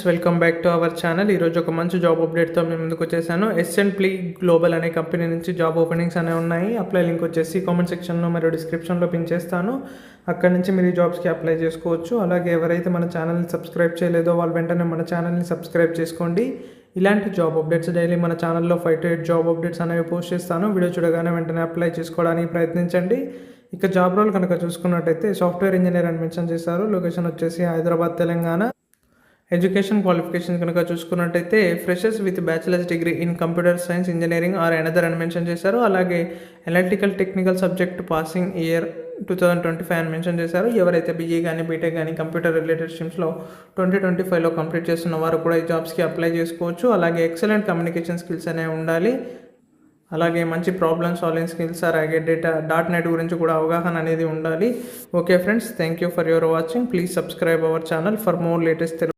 Welcome back to our channel. ఈరోజు ఒక మంచి జాబ్ అప్డేట్తో మేము ముందుకు వచ్చేసాను. ఎస్ఎండ్ప్లీ గ్లోబల్ అనే కంపెనీ నుంచి జాబ్ ఓపెనింగ్స్ అనేవి ఉన్నాయి. అప్లై లింక్ వచ్చేసి కామెంట్ సెక్షన్లో మరియు డిస్క్రిప్షన్లో పిన్ చేస్తాను. అక్కడ నుంచి మీరు ఈ జాబ్స్కి అప్లై చేసుకోవచ్చు. అలాగే ఎవరైతే మన ఛానల్ని సబ్స్క్రైబ్ చేయలేదో వాళ్ళు వెంటనే మన ఛానల్ని సబ్స్క్రైబ్ చేసుకోండి. ఇలాంటి జాబ్ అప్డేట్స్ డైలీ మన ఛానల్లో 5 to 8 జాబ్ అప్డేట్స్ అనేవి పోస్ట్ చేస్తాను. వీడియో చూడగానే వెంటనే అప్లై చేసుకోవడానికి ప్రయత్నించండి. ఇక జాబ్ రోల్ కనుక చూసుకున్నట్టయితే సాఫ్ట్వేర్ ఇంజనీర్ అని మెన్షన్ చేశారు. లొకేషన్ వచ్చేసి హైదరాబాద్, తెలంగాణ. ఎడ్యుకేషన్ క్వాలిఫికేషన్ కనుక చూసుకున్నట్టయితే freshers with bachelors degree in computer science engineering or another అని మెన్షన్ చేశారు. అలాగే electrical technical subject passing year 2025 అని మెన్షన్ చేశారు. ఎవరైతే బీఈ కానీ బీటెక్ కానీ కంప్యూటర్ రిలేటెడ్ స్ట్రీమ్స్లో 2025లో కంప్లీట్ చేస్తున్న వారు కూడా ఈ జాబ్స్కి అప్లై చేసుకోవచ్చు. అలాగే ఎక్సలెంట్ కమ్యూనికేషన్ స్కిల్స్ అనేవి ఉండాలి. అలాగే మంచి ప్రాబ్లమ్ సాల్వింగ్ స్కిల్స్, అలాగే .NET గురించి కూడా అవగాహన అనేది ఉండాలి. Okay friends, thank you for your watching. Please subscribe our channel for more latest